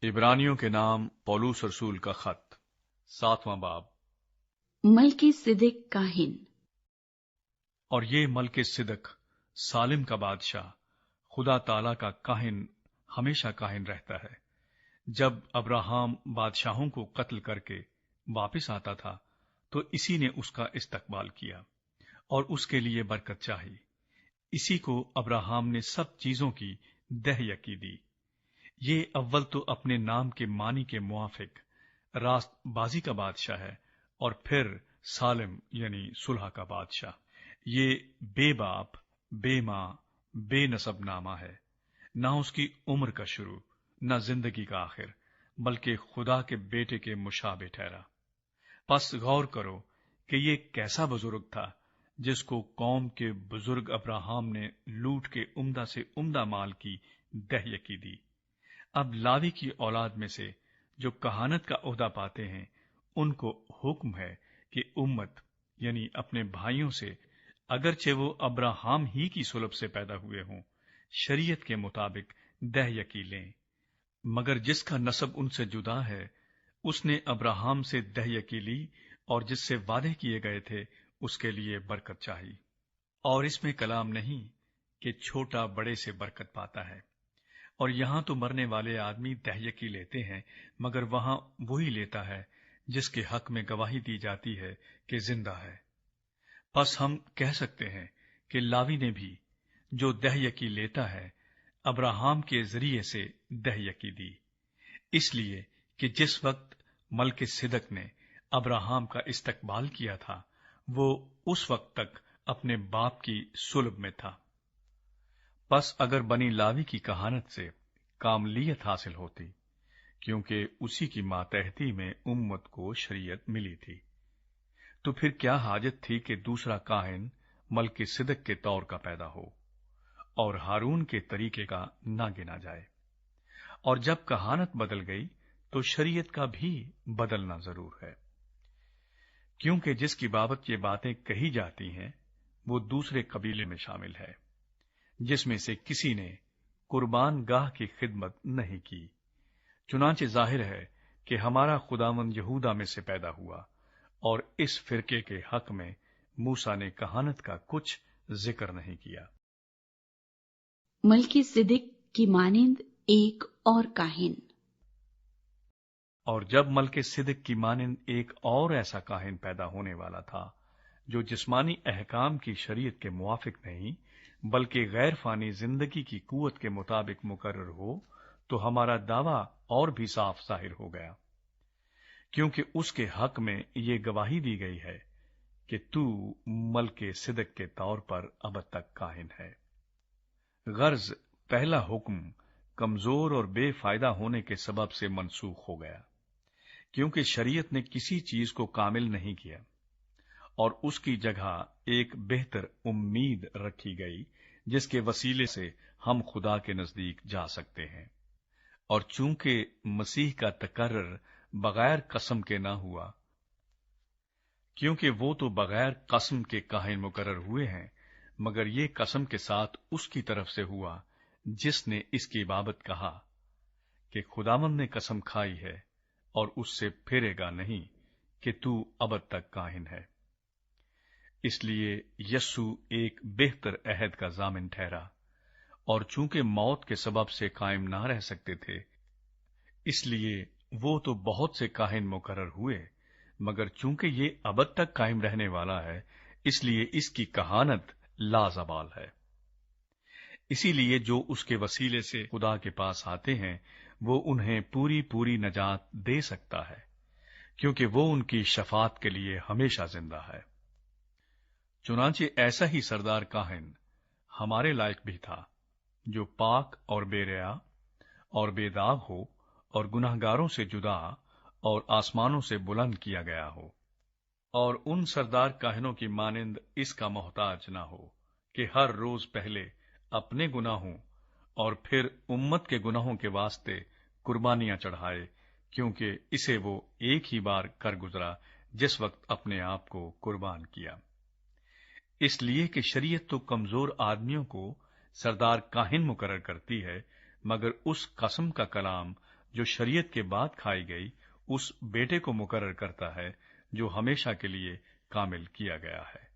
इब्रानियों के नाम पौलुस रसूल का खत 7वां बाब। मल्कीसिदक काहिन। और ये मल्कीसिदक सालिम का बादशाह खुदा ताला का काहिन हमेशा काहिन रहता है। जब अब्राहम बादशाहों को कत्ल करके वापिस आता था तो इसी ने उसका इस्तकबाल किया और उसके लिए बरकत चाही। इसी को अब्राहम ने सब चीजों की दहयकी दी। ये अव्वल तो अपने नाम के मानी के मुआफिक रास्तबाजी का बादशाह है और फिर सालिम यानी सुलह का बादशाह। ये बेबाप, बेमां, बेनसब नामा है, ना उसकी उम्र का शुरू न जिंदगी का आखिर, बल्कि खुदा के बेटे के मुशाबे ठहरा। बस गौर करो कि ये कैसा बुजुर्ग था जिसको कौम के बुजुर्ग अब्राहम ने लूट के उम्दा से उम्दा माल की दहयकी दी। अब लावी की औलाद में से जो कहानत का ओहदा पाते हैं उनको हुक्म है कि उम्मत यानी अपने भाइयों से, अगरचे वो अब्राहम ही की सुलभ से पैदा हुए हों, शरीयत के मुताबिक दहयकी लें। मगर जिसका नसब उनसे जुदा है उसने अब्राहम से दहयकी ली और जिससे वादे किए गए थे उसके लिए बरकत चाहिए। और इसमें कलाम नहीं कि छोटा बड़े से बरकत पाता है। और यहां तो मरने वाले आदमी दहयकी लेते हैं, मगर वहां वही लेता है जिसके हक में गवाही दी जाती है कि जिंदा है। बस हम कह सकते हैं कि लावी ने भी जो दहयकी लेता है अब्राहम के जरिए से दहयकी दी, इसलिए कि जिस वक्त मल्कीसिदक ने अब्राहम का इस्तकबाल किया था वो उस वक्त तक अपने बाप की सुलभ में था। बस अगर बनी लावी की कहानत से कामलियत हासिल होती, क्योंकि उसी की मातहती में उम्मत को शरीयत मिली थी, तो फिर क्या हाजत थी कि दूसरा काहिन मल्कीसिदक के तौर का पैदा हो और हारून के तरीके का ना गिना जाए। और जब कहानत बदल गई तो शरीयत का भी बदलना जरूर है, क्योंकि जिसकी बाबत ये बातें कही जाती हैं वो दूसरे कबीले में शामिल है, जिसमें से किसी ने कुर्बान गाह की खिदमत नहीं की। चुनांचे जाहिर है कि हमारा खुदावंद यहूदा में से पैदा हुआ और इस फिरके के हक में मूसा ने कहानत का कुछ जिक्र नहीं किया। मल्कीसिदक की मानिंद एक और काहिन। और जब मल्कीसिदक की मानिंद एक और ऐसा काहिन पैदा होने वाला था जो जिस्मानी अहकाम की शरीयत के मुआफिक नहीं बल्कि गैर फानी जिंदगी की कुव्वत के मुताबिक मुकर्रर हो, तो हमारा दावा और भी साफ जाहिर हो गया, क्योंकि उसके हक में ये गवाही दी गई है कि तू मल्कीसिदक के तौर पर अब तक काहिन है। गर्ज पहला हुक्म कमजोर और बेफायदा होने के सबब से मनसूख हो गया, क्योंकि शरीयत ने किसी चीज को कामिल नहीं किया और उसकी जगह एक बेहतर उम्मीद रखी गई जिसके वसीले से हम खुदा के नजदीक जा सकते हैं। और चूंकि मसीह का तकर्रर बगैर कसम के ना हुआ, क्योंकि वो तो बगैर कसम के काहिन मुकर्रर हुए हैं, मगर ये कसम के साथ उसकी तरफ से हुआ जिसने इसकी बाबत कहा कि खुदावंद ने कसम खाई है और उससे फेरेगा नहीं कि तू अब तक काहिन है। इसलिए यस्सु एक बेहतर अहद का जामिन ठहरा, और चूंकि मौत के सबब से कायम ना रह सकते थे, इसलिए वो तो बहुत से काहिन मुकर्रर हुए, मगर चूंकि ये अबद तक कायम रहने वाला है, इसलिए इसकी कहानत लाजवाल है। इसीलिए जो उसके वसीले से खुदा के पास आते हैं वो उन्हें पूरी पूरी नजात दे सकता है, क्योंकि वो उनकी शफात के लिए हमेशा जिंदा है। चुनांचे ऐसा ही सरदार काहिन हमारे लायक भी था, जो पाक और बेरिया और बेदाग हो और गुनाहगारों से जुदा और आसमानों से बुलंद किया गया हो, और उन सरदार काहिनों की मानिंद इसका मोहताज न हो कि हर रोज पहले अपने गुनाहों और फिर उम्मत के गुनाहों के वास्ते कुर्बानियां चढ़ाए, क्योंकि इसे वो एक ही बार कर गुजरा जिस वक्त अपने आप को कुर्बान किया। इसलिए कि शरीयत तो कमजोर आदमियों को सरदार काहिन मुकर्रर करती है, मगर उस कसम का कलाम جو शरीयत के बाद खाई गई उस बेटे को मुकर्रर करता है जो हमेशा के लिए कामिल किया गया है।